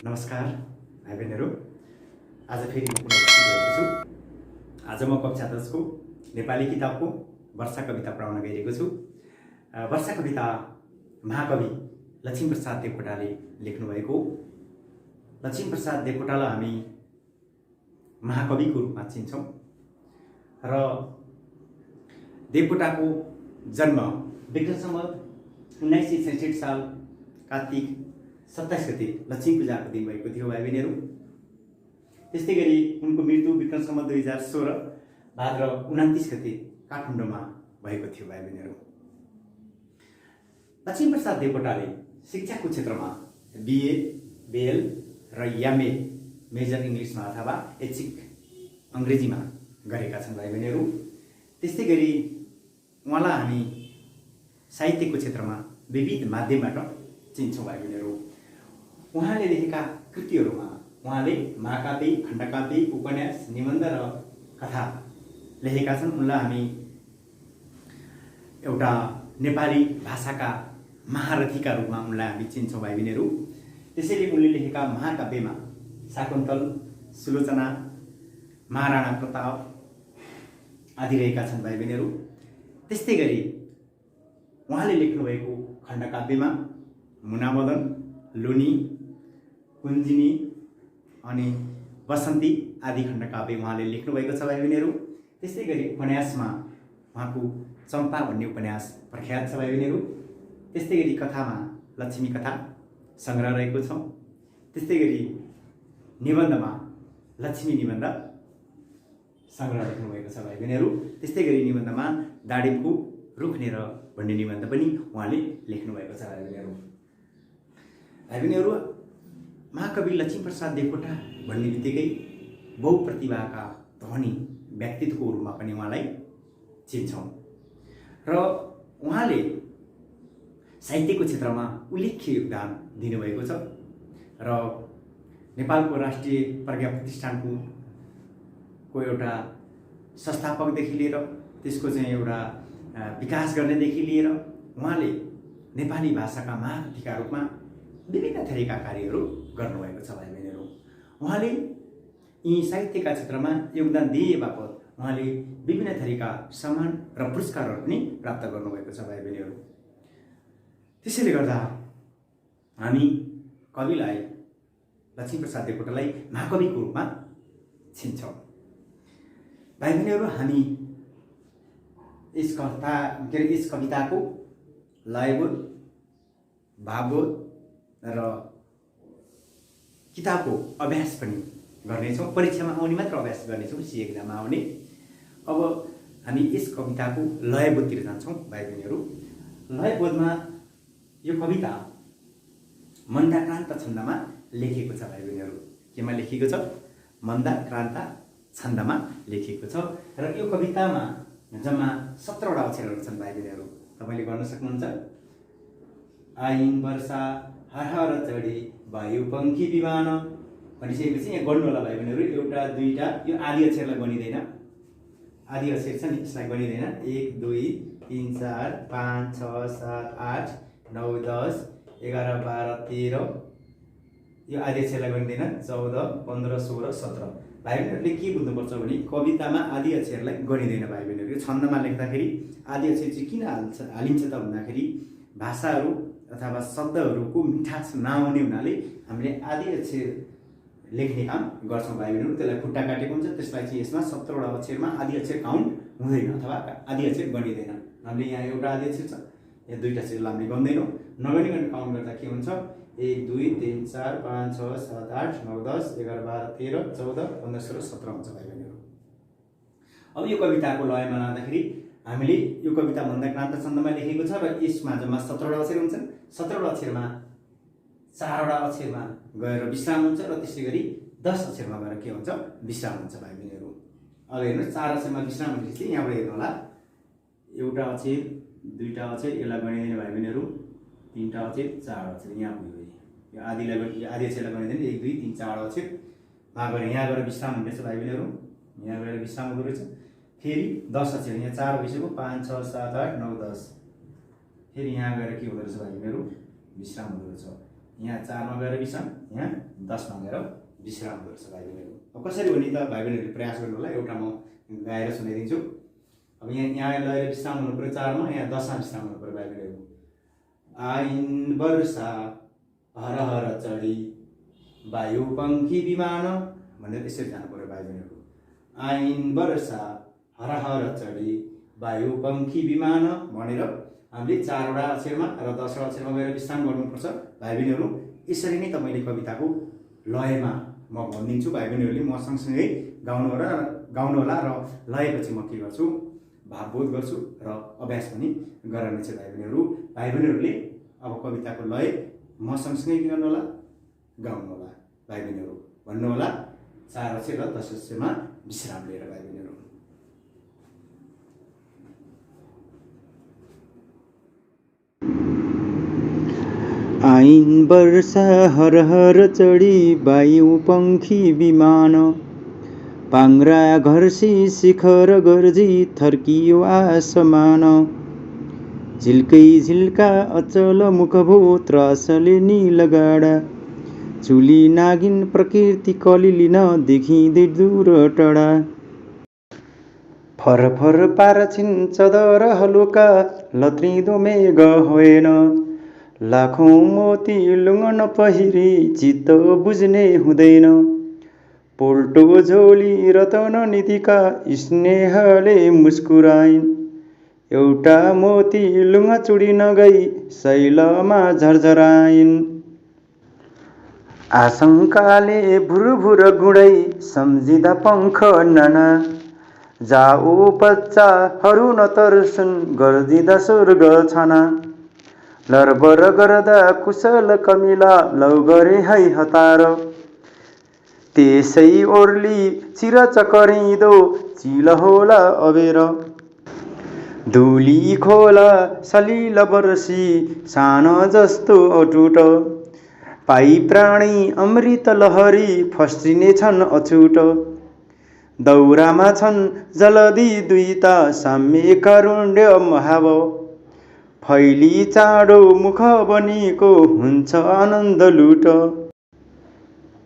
नमस्कार भाइ बहिनीहरू। आज फेरि म पुनः उपस्थित भएको छु। आज म कक्षा 10 को नेपाली किताबको वर्षा कविता पढाउन गइरहेको छु। वर्षा कविता महाकवि लक्ष्मीप्रसाद देवकोटाले लेख्नुभएको हो। लक्ष्मीप्रसाद देवकोटालाई हामी महाकविको रूपमा चिन्छौँ र देवकोटाको जन्म विक्रम सम्वत 1966 साल कार्तिक 27 गते लक्ष्मी पूजाको दिन भएको थियो भाइ बहिनीहरू। त्यस्तै गरी उनको मृत्यु विक्रम सम्वत 2016 भाद्र 29 गते काठमाडौँमा भएको थियो भाइ बहिनीहरू। लक्ष्मीप्रसाद देवकोटाले शिक्षाको क्षेत्रमा BA, BL र MA मेजर इङ्ग्लिसमा अथवा ऐच्छिक अङ्ग्रेजीमा गरेका छन् भाइ बहिनीहरू। त्यस्तै गरी उहाँलाई हामी साहित्यको क्षेत्रमा विविध माध्यमबाट चिन्छौँ भाइ बहिनीहरू। उहाँले लेखेका कृतिहरूमा उहाँले महाकाव्य, खण्डकाव्य, उपन्यास, निबन्ध र कथा लेखेका छन्। उनलाई हामी एउटा नेपाली भाषाका महारथीका रूपमा उनलाई हामी चिन्छौँ भाइ बहिनीहरू। त्यसैले उनले लेखेका महाकाव्यमा शाकुन्तल, सुलोचना, महाराणा प्रताप आदि रहेका छन् भाइ बहिनीहरू। त्यस्तै गरी उहाँले लेख्नुभएको खण्डकाव्यमा मुनामदन, लुनी, कुञ्जिनी अनि बसन्ती आदि खण्डकाव्य उहाँले लेख्नुभएको छ भाइ बहिनीहरू। त्यस्तै गरी उपन्यासमा उहाँको चम्पा भन्ने उपन्यास प्रख्यात छ भाइ बहिनीहरू। त्यस्तै गरी कथामा लक्ष्मी कथा सङ्ग्रह रहेको छ। त्यस्तै गरी निबन्धमा लक्ष्मी निबन्ध सङ्ग्रह लेख्नुभएको छ भाइ बहिनीहरू। त्यस्तै गरी निबन्धमा दाडिमको रुखनेर भन्ने निबन्ध पनि उहाँले लेख्नुभएको छ भाइ बहिनीहरू। भाइ बहिनीहरू, महाकवि लक्ष्मीप्रसाद देवकोटा भन्ने बित्तिकै बहुप्रतिभाका धनी व्यक्तित्वको रूपमा पनि उहाँलाई चिन्छौँ र उहाँले साहित्यको क्षेत्रमा उल्लेख्य योगदान दिनुभएको छ र नेपालको राष्ट्रिय प्रज्ञा प्रतिष्ठानको एउटा संस्थापकदेखि लिएर त्यसको चाहिँ एउटा विकास गर्नेदेखि लिएर उहाँले नेपाली भाषाका महारथीका रूपमा विभिन्न थरीका कार्यहरू गर्नुभएको छ भाइ बहिनीहरू। उहाँले यी साहित्यका क्षेत्रमा योगदान दिए बापत उहाँले विभिन्न थरीका सम्मान र पुरस्कारहरू पनि प्राप्त गर्नुभएको छ भाइ बहिनीहरू। त्यसैले गर्दा हामी कविलाई लक्ष्मीप्रसाद देवकोटालाई महाकविको रूपमा चिन्छौँ भाइ बहिनीहरू। हामी यस कविताको लयबोध, भावबोध र किताबको अभ्यास पनि गर्नेछौँ। परीक्षामा आउने मात्र अभ्यास गर्नेछौँ, सी एक्जाममा आउने। अब हामी यस कविताको लयबोधतिर जान्छौँ भाइ बहिनीहरू। लयबोधमा यो कविता मन्दाक्रान्त छन्दमा लेखिएको छ भाइ बहिनीहरू। केमा लेखिएको छ? मन्दाक्रान्त छन्दमा लेखिएको छ र यो कवितामा जम्मा 17 वटा अक्षरहरू छन् भाइ बहिनीहरू। तपाईँले गर्न सक्नुहुन्छ। आइन् वर्षा हर चढी वायु पंखी विमान भनिसकेपछि यहाँ गर्नु होला भाइ बहिनीहरू। एउटा दुईटा यो आदि अक्षरलाई गनिँदैन, आदि अक्षर छ नि यसलाई गनिँदैन। 1 2 3 4 5 6 7 8 9 10 11 12 13 यो आदि अक्षरलाई गनिँदैन। 14 15 16 17 भाइ बहिनीहरूले के बुझ्नुपर्छ भने कवितामा आदि अक्षरलाई गनिँदैन भाइ बहिनीहरू। यो छन्दमा लेख्दाखेरि आदि अक्षर चाहिँ किन हालिन्छ त भन्दाखेरि भाषाहरू अथवा शब्दहरूको मिठास नआउने हुनाले हामीले आदि अक्षर लेख्ने काम गर्छौँ भाइ बहिनीहरू। त्यसलाई खुट्टा काटेको हुन्छ। त्यसलाई चाहिँ यसमा 17 वटा अक्षरमा आदि अक्षर काउन्ट हुँदैन अथवा आदि अक्षर गनिँदैन। हामीले यहाँ एउटा आदि अक्षर छ, यहाँ दुईवटा अक्षरलाई हामीले गन्दैनौँ। नगनिकन काउन्ट गर्दा के हुन्छ? 1 2 3 4 5 6 7 8 9 10 11 12 13 14 15 16 17 हुन्छ भाइ बहिनीहरू। अब यो कविताको लयमा लाँदाखेरि हामीले यो कविता मन्दाक्रान्त छन्दमा लेखेको छ र यसमा जम्मा 17 वटा अक्षर हुन्छन्। 17 वटा अक्षरमा 4 वटा अक्षरमा गएर विश्राम हुन्छ र त्यसै गरी 10 अक्षरमा गएर के हुन्छ? विश्राम हुन्छ भाइ बहिनीहरू। अब हेर्नुहोस्, 4 अक्षरमा विश्राम भनेपछि यहाँबाट हेर्नु होला। एउटा अक्षर, दुईटा अक्षर यसलाई गनिँदैन भाइ बहिनीहरू। 3टा अक्षर, 4 अक्षर यहाँ पुग्यो। यो आदि अक्षरलाई गनिँदैन। 1 2 3 4 अक्षरमा गएर यहाँ गएर विश्राम हुँदैछ भाइ बहिनीहरू। यहाँ गएर विश्राम हुँदो रहेछ। फेरि 10 अक्षर, यहाँ 4 भइसक्यो। 5 6 7 8 9 10 फेरि यहाँ गएर के हुँदो रहेछ भाइ बहिनीहरू? विश्राम हुँदो रहेछ। यहाँ 4 मा गएर विश्राम, यहाँ 10 मा गएर विश्राम गर्छ भाइ बहिनीहरू। अब कसरी भने त भाइ बहिनीहरूले प्रयास गर्नु होला। एउटा म गाएर सुनाइदिन्छु। अब यहाँ लगेर विश्राम हुनु पर्यो 4 मा, यहाँ 10 मा विश्राम हुनु पर्यो भाइ बहिनीहरू। आइन् वर्षा हर हर चढी वायु पंखी विमान भनेर यसरी जानु पर्यो भाइ बहिनीहरू। आइन् वर्षा हर हर चढी वायु पंखी विमान भनेर हामीले 4 वटा अक्षरमा र 10 वटा अक्षरमा गएर विश्राम गर्नुपर्छ भाइ बहिनीहरू। यसरी नै तपाईँले कविताको लयमा म भनिदिन्छु, भाइ बहिनीहरूले म सँगसँगै गाउनु होला र लयपछि म के गर्छु, भावबोध गर्छु र अभ्यास पनि गराउनेछ भाइ बहिनीहरू। भाइ बहिनीहरूले अब कविताको लय म सँगसँगै के गर्नु होला, गाउनु होला भाइ बहिनीहरू, भन्नु होला। 4 अक्षर र 10 अक्षरमा विश्राम लिएर भाइ बहिनीहरू। आइन् वर्षा हर हर चढी वायु पंखी विमान पाङ्रा घर्सी शिखर गर्जी थर्कियो आसमान झिल्कै झिल्का अचल मुखभो त्रासले नीलगाडा चुली नागिन प्रकृति कलिलिन देखिँदै दूर टाढा फरफर पारछिन् चदर हलुका लत्रिँदो मेघ होइन लाखौं मोती लुङ्गन पहिरी चित्त बुझ्ने हुँदैन पोल्टो झोली रतन निधिका स्नेहले मुस्कुराइन् एउटा मोती लुङ्ग चुडी नगई शैलमा झरझराइन् आशंकाले भुरभुर गुडै सम्झिँदा पङ्ख नाना जाऊ बच्चाहरू नतर्सुन् गर्दिँदा स्वर्ग छाना लरबर गर्दा कुशल कमिला लौ गरे है हतार त्यसै ओर्ली चिर चकरिँदो चिल होला अबेर धुली खोला सलिल बर्सी सानो जस्तो अटुट पाई प्राणी अमृत लहरी फस्टिने छन् अछुट दौरामा छन् जलदी दुईता साम्य कारुण्य महाव फैली चाँडो मुख बनीको हुन्छ आनन्द लुट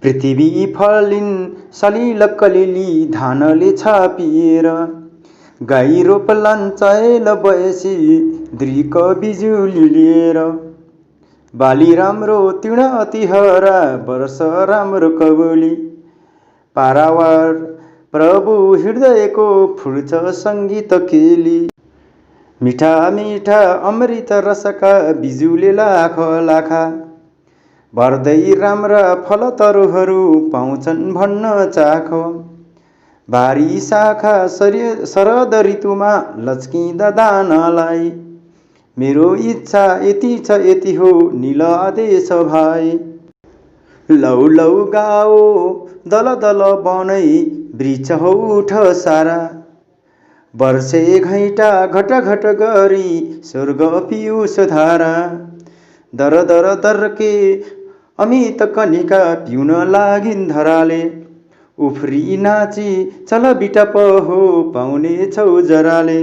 पृथ्वी फलिन् सलिल कलिली धानले छापिएर गाई रोपलान् चहेल बयसी दृक बिजुली लिएर बाली राम्रो तिउन अति हरा वर्ष राम्रो कबुली पारावार प्रभु हृदयको फुर्छ सङ्गीत केली मिठा मिठा अमृत रसका बिजुले लाख लाखा भर्दै राम्रा फलतरुहरू पाउँछन् भन्न चाख भारी शाखा शरद ऋतुमा लच्किँदा दानालाई मेरो इच्छा यति छ यति हो नील आदेश भाइ लौ लौ गाओ दल दल बनै वृक्ष हो उठ सारा वर्षे घैटा घट घट गरी स्वर्ग पियुष धारा दर दर दर्के अमित कनिका पिउन लागिन् धराले उफ्री नाची चल बिटप हो पाउने छौ जराले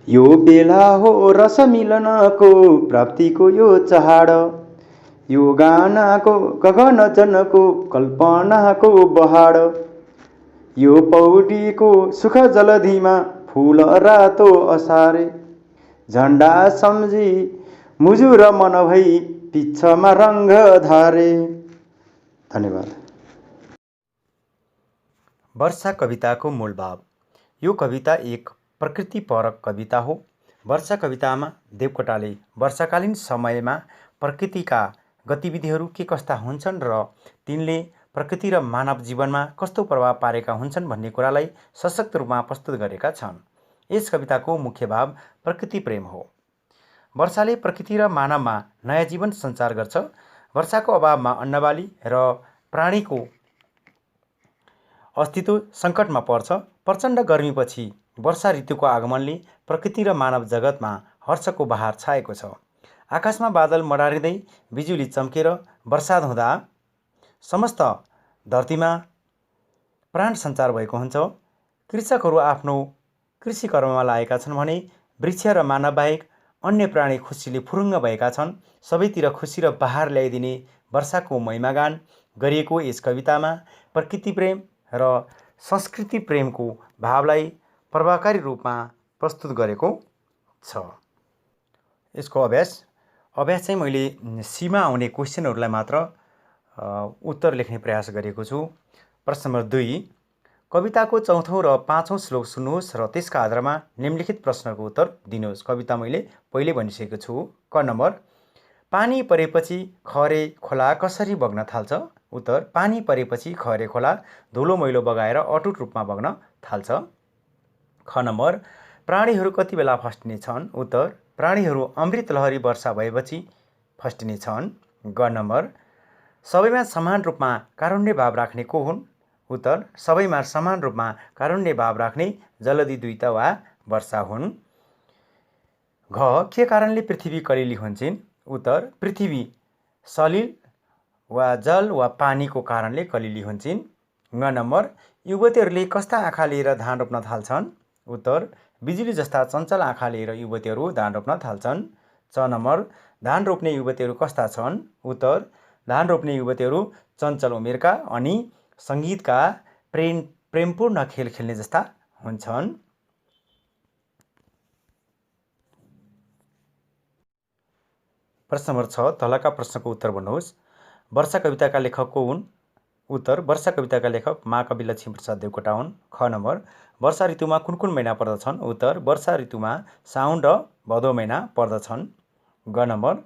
यो बेला हो रस मिलनको प्राप्तिको यो चहाड यो गानाको गगन जनको कल्पनाको बहाड यो पौडीको सुख जलधिमा फूल रातो असारे झण्डा सम्झी मुजुर मन भई पिच्छमा रङ्ग धारे। धन्यवाद। वर्षा कविताको मूल भाव। यो कविता एक प्रकृतिपरक कविता हो। वर्षा कवितामा देवकोटाले वर्षाकालीन समयमा प्रकृतिका गतिविधिहरू के कस्ता हुन्छन् र तिनले प्रकृति र मानव जीवनमा कस्तो प्रभाव पारेका हुन्छन् भन्ने कुरालाई सशक्त रूपमा प्रस्तुत गरेका छन्। यस कविताको मुख्य भाव प्रकृति प्रेम हो। वर्षाले प्रकृति र मानवमा नयाँ जीवन सञ्चार गर्छ। वर्षाको अभावमा अन्नबाली र प्राणीको अस्तित्व सङ्कटमा पर्छ। प्रचण्ड गर्मीपछि वर्षा ऋतुको आगमनले प्रकृति र मानव जगतमा हर्षको बहार छाएको छ। आकाशमा बादल मडारिँदै बिजुली चम्केर वर्षाद हुँदा समस्त धरतीमा प्राण सञ्चार भएको हुन्छ। कृषकहरू आफ्नो कृषि कर्ममा लागेका छन् भने वृक्ष र मानव बाहेक अन्य प्राणी खुसीले फुरुङ्ग भएका छन्। सबैतिर खुसी र बहार ल्याइदिने वर्षाको महिमागान गरिएको यस कवितामा प्रकृति प्रेम र संस्कृति प्रेमको भावलाई प्रभावकारी रूपमा प्रस्तुत गरेको छ। यसको अभ्यास चाहिँ मैले सीमा आउने क्वेसनहरूलाई मात्र उत्तर लेख्ने प्रयास गरेको छु। प्रश्न नम्बर 2, कविताको 4औं र 5औं श्लोक सुन्नुहोस् र त्यसका आधारमा निम्नलिखित प्रश्नको उत्तर दिनुहोस्। कविता मैले पहिले भनिसकेको छु। क नम्बर, पानी परेपछि खहरे खोला कसरी बग्न थाल्छ? उत्तर, पानी परेपछि खहरे खोला धुलो मैलो बगाएर अटुट रूपमा बग्न थाल्छ। ख नम्बर, प्राणीहरू कति बेला फस्टिने छन्? उत्तर, प्राणीहरू अमृत लहरी वर्षा भएपछि फस्टिने छन्। ग नम्बर, सबैमा समान रूपमा कारुण्य भाव राख्ने को हुन्? उत्तर, सबैमा समान रूपमा कारुण्य भाव राख्ने जलधी द्वैत वा वर्षा हुन्। घ, के कारणले पृथ्वी कलिली हुन्छन्? उत्तर, पृथ्वी सलिल वा जल वा पानीको कारणले कलिली हुन्छन्। ग नम्बर, युवतीहरूले कस्ता आँखा लिएर धान रोप्न थाल्छन्? उत्तर, बिजुली जस्ता चञ्चल आँखा लिएर युवतीहरू धान रोप्न थाल्छन्। च नम्बर, धान रोप्ने युवतीहरू कस्ता छन्? उत्तर, धान रोप्ने युवतीहरू चञ्चल उमेरका अनि सङ्गीतका प्रेमपूर्ण खेल खेल्ने जस्ता हुन्छन्। प्रश्न नम्बर 6, तलका प्रश्नको उत्तर भन्नुहोस्। वर्षा कविताका लेखक को हुन्? उत्तर, वर्षा कविताका लेखक महाकवि लक्ष्मीप्रसाद देवकोटा हुन्। ख नम्बर, वर्षा ऋतुमा कुन कुन महिना पर्दछन्? उत्तर, वर्षा ऋतुमा साउन र भदौ महिना पर्दछन्। ग नम्बर,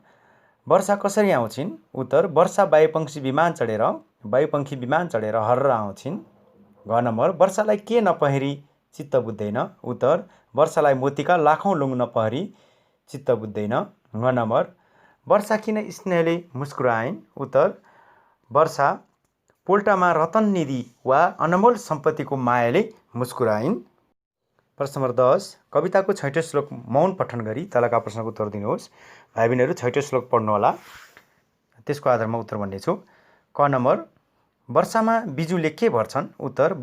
वर्षा कसरी आउँछिन्? उत्तर, वर्षा वायुपङ्खी विमान चढेर हर्र आउँछिन्। घ नम्बर, वर्षालाई के नपहरी चित्त बुझ्दैन? उत्तर, वर्षालाई मोतीका लाखौँ लुङ नपहरी चित्त बुझ्दैन। घ नम्बर, वर्षा किन स्नेहले मुस्कुराइन्? उत्तर, वर्षा पोल्टामा रतन निधि वा अनमोल सम्पत्तिको मायाले मुस्कुराइन्। प्रश्न नम्बर 10, कविताको 6औं श्लोक मौन पठन गरी तलका प्रश्नको उत्तर दिनुहोस्। भाइ बहिनीहरू 6औं श्लोक पढ्नुहोला, त्यसको आधारमा उत्तर भन्नेछु। क नम्बर, वर्षामा बिजुले के भर्छन्? उत्तर,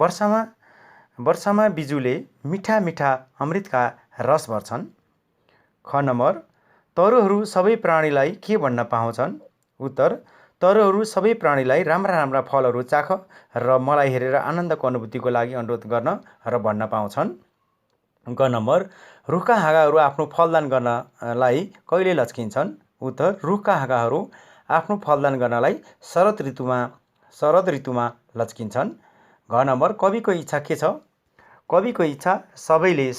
वर्षामा बिजुले मिठा मिठा अमृतका रस भर्छन्। ख नम्बर, तरुहरू सबै प्राणीलाई के भन्न पाउँछन्? उत्तर, तरुहरू सबै प्राणीलाई राम्रा राम्रा फलहरू चाख र मलाई हेरेर आनन्दको अनुभूतिको लागि अनुरोध गर्न र भन्न पाउँछन्। ग नम्बर, रुखका हाँगाहरू आफ्नो फलदान गर्नलाई कहिले लच्किन्छन्? उत्तर, रुखका हाँगाहरू आफ्नो फलदान गर्नलाई शरद ऋतुमा लच्किन्छन्। घ नम्बर, कविको इच्छा के छ? कविको इच्छा सबैले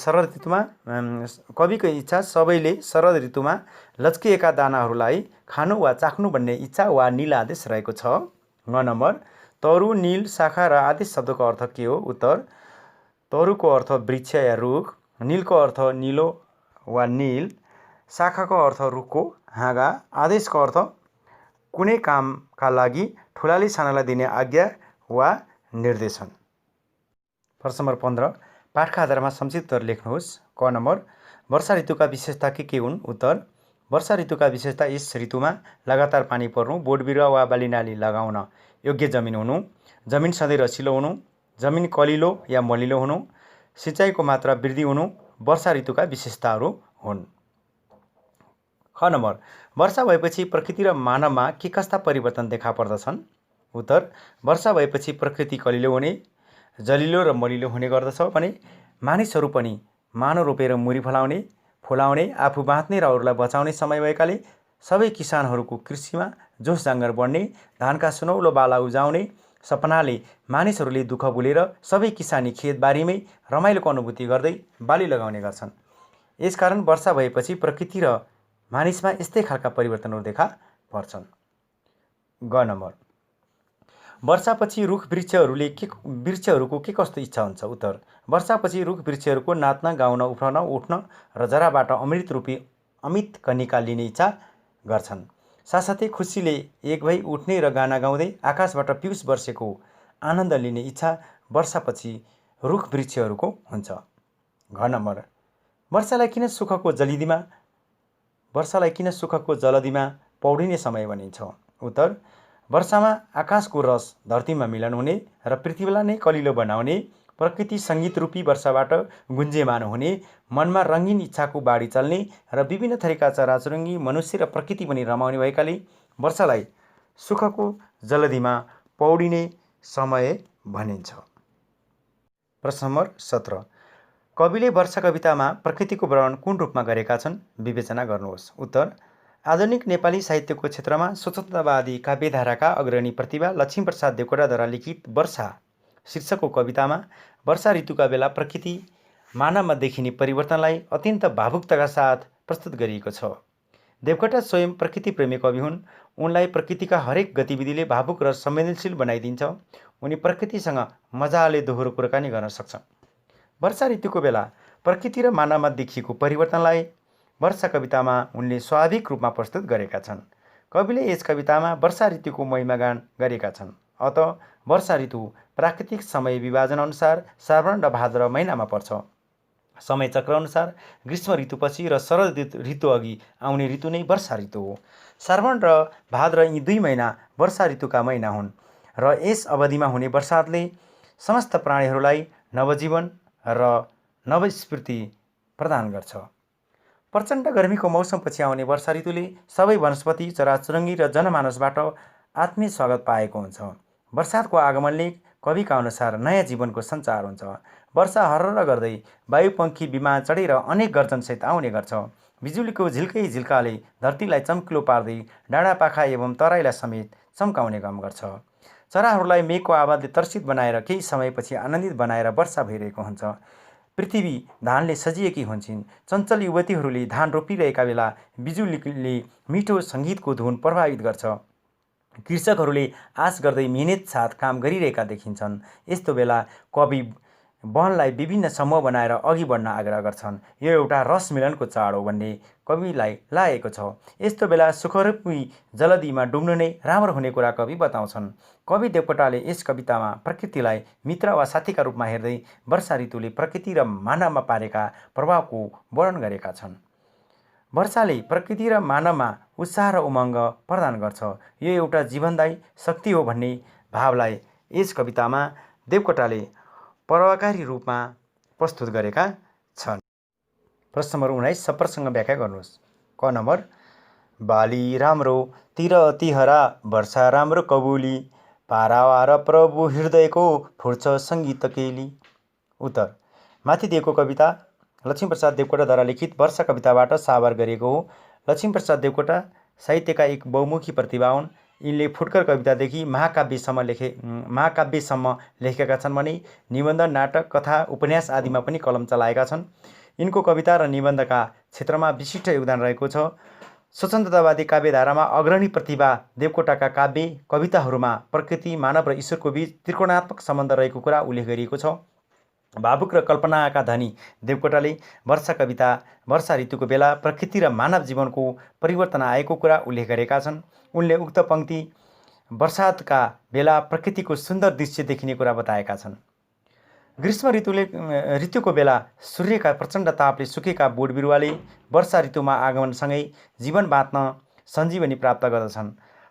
शरद ऋतुमा लच्किएका दानाहरूलाई खानु वा चाख्नु भन्ने इच्छा वा नील आदेश रहेको छ। ग नम्बर, तरु, नील, शाखा र आदेश शब्दको अर्थ के हो? उत्तर, तरुको अर्थ वृक्ष या रुख, नीलको अर्थ नीलो वा नील, शाखाको अर्थ रुखको हाँगा, आदेशको अर्थ कुनै कामका लागि ठुलाले सानालाई दिने आज्ञा वा निर्देशन। प्रश्न नम्बर 15, पाठका आधारमा संक्षिप्त उत्तर लेख्नुहोस्। क नम्बर, वर्षा ऋतुका विशेषता के हुन्? उत्तर, वर्षा ऋतुका विशेषता यस ऋतुमा लगातार पानी पर्नु, बोट बिरुवा वा बालीनाली लगाउन योग्य जमिन हुनु, जमिन सधैँ रसिलो हुनु, जमिन कलिलो या मलिलो हुनु, सिँचाइको मात्रा वृद्धि हुनु वर्षा ऋतुका विशेषताहरू हुन्। ख नम्बर, वर्षा भएपछि प्रकृति र मानवमा के कस्ता परिवर्तन देखा पर्दछन्? उत्तर, वर्षा भएपछि प्रकृति कलिलो हुने, जलिलो र मलिलो हुने गर्दछ भने मानिसहरू पनि मानो रोपेर मुरी फुलाउने, आफू बाँच्ने र अरूलाई बचाउने समय भएकाले सबै किसानहरूको कृषिमा जोस जाँगर बढ्ने, धानका सुनौलो बाला उजाउने सपनाले मानिसहरूले दुःख भुलेर सबै किसानी खेतबारीमै रमाइलोको अनुभूति गर्दै बाली लगाउने गर्छन्। यसकारण वर्षा भएपछि प्रकृति र मानिसमा यस्तै खालका परिवर्तनहरू देखा पर्छन्। ग नम्बर, वर्षापछि रुख वृक्षहरूको के कस्तो इच्छा हुन्छ? उत्तर, वर्षापछि रुख वृक्षहरूको नाच्न, गाउन, उफ्रन, उठ्न र जराबाट अमित कनिका लिने इच्छा गर्छन्। साथसाथै खुसीले एक भई उठ्ने र गाना गाउँदै आकाशबाट पिउस वर्षेको आनन्द लिने इच्छा वर्षापछि रुख वृक्षहरूको हुन्छ। घ नम्बर, वर्षालाई किन सुखको जलधिमा पौडिने समय भनिन्छ? उत्तर, वर्षामा आकाशको रस धरतीमा मिलन हुने र पृथ्वीलाई नै कलिलो बनाउने, प्रकृति सङ्गीत रूपी वर्षाबाट गुन्जेमान हुने, मनमा रङ्गीन इच्छाको बाढी चल्ने र विभिन्न थरीका चराचुरुङ्गी, मनुष्य र प्रकृति पनि रमाउने भएकाले वर्षालाई सुखको जलधिमा पौडिने समय भनिन्छ। प्रश्न नम्बर 17। कविले वर्षा कवितामा प्रकृतिको वर्णन कुन रूपमा गरेका छन् विवेचना गर्नुहोस्। उत्तर। आधुनिक नेपाली साहित्यको क्षेत्रमा स्वतन्त्रवादी काव्यधाराका अग्रणी प्रतिभा लक्ष्मीप्रसाद देवकोटाद्वारा लिखित वर्षा शीर्षकको कवितामा वर्षा ऋतुका बेला प्रकृति मानवमा देखिने परिवर्तनलाई अत्यन्त भावुकताका साथ प्रस्तुत गरिएको छ। देवकोटा स्वयं प्रकृतिप्रेमी कवि हुन्। उनलाई प्रकृतिका हरेक गतिविधिले भावुक र संवेदनशील बनाइदिन्छ। उनी प्रकृतिसँग मजाले दोहोरो कुराकानी गर्न सक्छन्। वर्षा ऋतुको बेला प्रकृति र मानवमा देखिएको परिवर्तनलाई वर्षा कवितामा उनले स्वाभाविक रूपमा प्रस्तुत गरेका छन्। कविले यस कवितामा वर्षा ऋतुको महिमागान गरेका छन्। अत वर्षा ऋतु प्राकृतिक समय विभाजन अनुसार श्रावण र भाद्र महिनामा पर्छ। समय चक्रअनुसार ग्रीष्म ऋतुपछि र शरद ऋतु अघि आउने ऋतु नै वर्षा ऋतु हो। श्रावण र भाद्र यी 2 महिना वर्षा ऋतुका महिना हुन् र यस अवधिमा हुने वर्षाले समस्त प्राणीहरूलाई नवजीवन र नवस्फूर्ति प्रदान गर्छ। प्रचण्ड गर्मीको मौसमपछि आउने वर्षा ऋतुले सबै वनस्पति, चराचुरुङ्गी र जनमानसबाट आत्मीय स्वागत पाएको हुन्छ। वर्षाको आगमनले कविका अनुसार नयाँ जीवनको सञ्चार हुन्छ। वर्षा हर्र गर्दै वायुपङ्खी विमान चढेर अनेक गर्जनसहित आउने गर्छ। बिजुलीको झिल्कै झिल्काले धरतीलाई चम्किलो पार्दै डाँडापाखा एवं तराईलाई समेत चम्काउने काम गर्छ। चराहरूलाई मेघको आवाजले तर्सित बनाएर केही समयपछि आनन्दित बनाएर वर्षा भइरहेको हुन्छ। पृथ्वी धानले सजिएकी हुन्छन्। चञ्चल युवतीहरूले धान रोपिरहेका बेला बिजुलीले मिठो सङ्गीतको धुन प्रभावित गर्छ। कृषकहरूले आश गर्दै मेहनत साथ काम गरिरहेका देखिन्छन्। यस्तो बेला कवि वनलाई विभिन्न समूह बनाएर अघि बढ्न आग्रह गर्छन्। यो एउटा रस मिलनको चाड हो भन्ने कविलाई लागेको छ। यस्तो बेला सुखरूपी जलधिमा डुब्नु नै राम्रो हुने कुरा कवि बताउँछन्। कवि देवकोटाले यस कवितामा प्रकृतिलाई मित्र वा साथीका रूपमा हेर्दै वर्षा ऋतुले प्रकृति र मानवमा पारेका प्रभावको वर्णन गरेका छन्। वर्षाले प्रकृति र मानवमा उत्साह र उमङ्ग प्रदान गर्छ। यो एउटा जीवनदायी शक्ति हो भन्ने भावलाई यस कवितामा देवकोटाले प्रभावकारी रूपमा प्रस्तुत गरेका छन्। प्रश्न नम्बर 19 सप्रसँग व्याख्या गर्नुहोस्। क नम्बर। बाली राम्रो तिर अति हरा वर्षा राम्रो कबुली पारावार प्रभु हृदयको फुर्छ सङ्गीत केली। उत्तर। माथि दिएको कविता लक्ष्मीप्रसाद देवकोटाद्वारा लिखित वर्षा कविताबाट साभार गरिएको हो। लक्ष्मीप्रसाद देवकोटा साहित्यका एक बहुमुखी प्रतिभा हुन्। यिनले फुटकर कवितादेखि महाकाव्यसम्म लेखेका छन् भने निबन्ध, नाटक, कथा, उपन्यास आदिमा पनि कलम चलाएका छन्। यिनको कविता र निबन्धका क्षेत्रमा विशिष्ट योगदान रहेको छ। स्वतन्त्रतावादी काव्यधारामा अग्रणी प्रतिभा देवकोटाका काव्य कविताहरूमा प्रकृति, मानव र ईश्वरको बीच त्रिकोणात्मक सम्बन्ध रहेको कुरा उल्लेख गरिएको छ। भावुक र कल्पनाका धनी देवकोटाले वर्षा ऋतुको बेला प्रकृति र मानव जीवनको परिवर्तन आएको कुरा उल्लेख गरेका छन्। उनले उक्त पङ्क्ति वर्षातका बेला प्रकृतिको सुन्दर दृश्य देखिने कुरा बताएका छन्। ग्रीष्म ऋतुको बेला सूर्यका प्रचण्ड तापले सुकेका बोट बिरुवाले वर्षा ऋतुमा आगमनसँगै जीवन बाँच्न सञ्जीवनी प्राप्त गर्दछन्।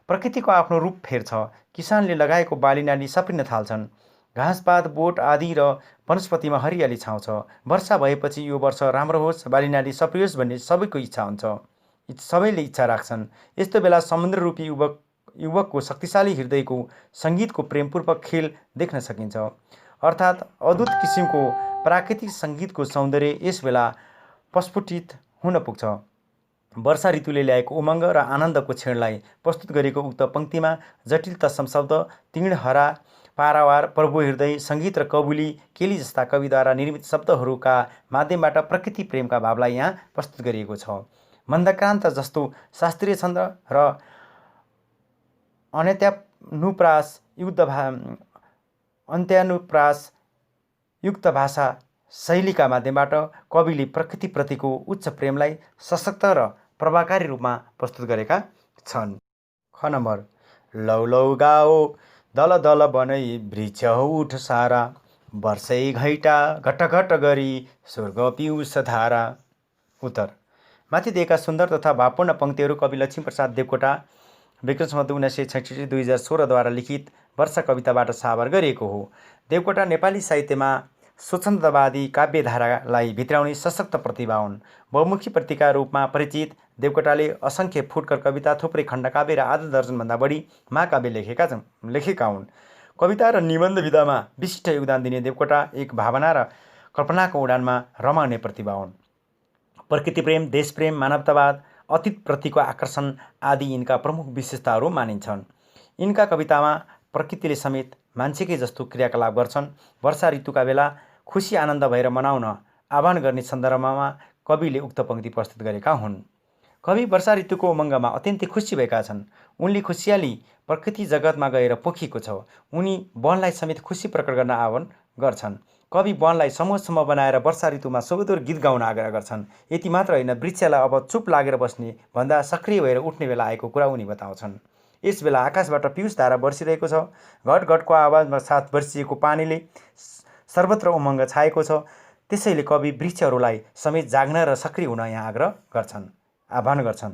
प्रकृतिको आफ्नो रूप फेर्छ। किसानले लगाएको बालीनाली सप्रिन थाल्छन्। घाँसपात, बोट आदि र वनस्पतिमा हरियाली छाउँछ। वर्षा भएपछि यो वर्ष राम्रो होस्, बालीनाली सप्रियोस् भन्ने सबैको इच्छा हुन्छ। सबैले इच्छा राख्छन्। यस्तो बेला समुद्ररूपी युवकको शक्तिशाली हृदयको सङ्गीतको प्रेमपूर्वक खेल देख्न सकिन्छ। अर्थात् अद्भुत किसिमको प्राकृतिक सङ्गीतको सौन्दर्य यस बेला प्रस्फुटित हुन पुग्छ। वर्षा ऋतुले ल्याएको उमङ्ग र आनन्दको क्षणलाई प्रस्तुत गरेको उक्त पङ्क्तिमा जटिल तत्सम शब्द, तीर्ण हरा, पारावार, प्रभु हृदय, सङ्गीत र कबुली, केली जस्ता कविद्वारा निर्मित शब्दहरूका माध्यमबाट प्रकृति प्रेमका भावलाई यहाँ प्रस्तुत गरिएको छ। मन्दक्रान्त जस्तो शास्त्रीय छन्द र अन्त्यानुप्रास युक्त भाषा शैलीका माध्यमबाट कविले प्रकृतिप्रतिको उच्च प्रेमलाई सशक्त र प्रभावकारी रूपमा प्रस्तुत गरेका छन्। ख नम्बर। लौ लौ गाओ दल दल बनै वृक्ष उठ सारा वर्षै घैटा घट घट गरी स्वर्ग पिउस धारा। उत्तर। माथि दिएका सुन्दर तथा भावपूर्ण पङ्क्तिहरू कवि लक्ष्मीप्रसाद देवकोटा विक्रम सम्वत 1966-2016 द्वारा लिखित वर्षा कविताबाट साभार गरिएको हो। देवकोटा नेपाली साहित्यमा स्वच्छन्दतावादी काव्यधारालाई भित्राउने सशक्त प्रतिभा हुन्। बहुमुखी प्रतिका रूपमा परिचित देवकोटाले असङ्ख्य फुटकर कविता, थुप्रै खण्डकाव्य र आधा दर्जनभन्दा बढी महाकाव्य लेखेका हुन्। कविता र निबन्ध विधामा विशिष्ट योगदान दिने देवकोटा एक भावना र कल्पनाको उडानमा रमाउने प्रतिभा हुन्। प्रकृतिप्रेम, देशप्रेम, मानवतावाद, अतीतप्रतिको आकर्षण आदि यिनका प्रमुख विशेषताहरू मानिन्छन्। यिनका कवितामा प्रकृतिले समेत मान्छेकै जस्तो क्रियाकलाप गर्छन्। वर्षा ऋतुका बेला खुसी आनन्द भएर मनाउन आह्वान गर्ने सन्दर्भमा कविले उक्त पङ्क्ति प्रस्तुत गरेका हुन्। कवि वर्षा ऋतुको उमङ्गमा अत्यन्तै खुसी भएका छन्। उनले खुसियाली प्रकृति जगतमा गएर पोखिएको छ। उनी वनलाई समेत खुसी प्रकट गर्न आह्वान गर्छन्। कवि वनलाई समूह बनाएर वर्षा ऋतुमा सुमधुर गीत गाउन आग्रह गर्छन्। यति मात्र होइन, वृक्षलाई अब चुप लागेर बस्ने भन्दा सक्रिय भएर उठ्ने बेला आएको कुरा उनी बताउँछन्। यस बेला आकाशबाट पियुष धारा बर्सिरहेको छ। घटघटको आवाजमा साथ बर्सिएको पानीले सर्वत्र उमङ्ग छाएको छ। त्यसैले कवि वृक्षहरूलाई समेत जाग्न र सक्रिय हुन यहाँ आह्वान गर्छन्।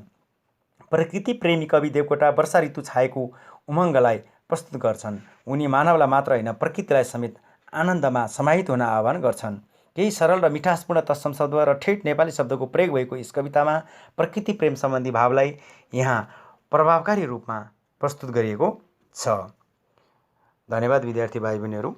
प्रकृति प्रेमी कवि देवकोटा वर्षा ऋतु छाएको उमङ्गलाई प्रस्तुत गर्छन्। उनी मानवलाई मात्र होइन, प्रकृतिलाई समेत आनन्दमा समाहित हुन आह्वान गर्छन्। केही सरल र मिठासपूर्ण तत्सम शब्द र ठेट नेपाली शब्दको प्रयोग भएको यस कवितामा प्रकृति प्रेम सम्बन्धी भावलाई यहाँ प्रभावकारी रूपमा प्रस्तुत गरिएको छ। धन्यवाद विद्यार्थी भाइ बहिनीहरू।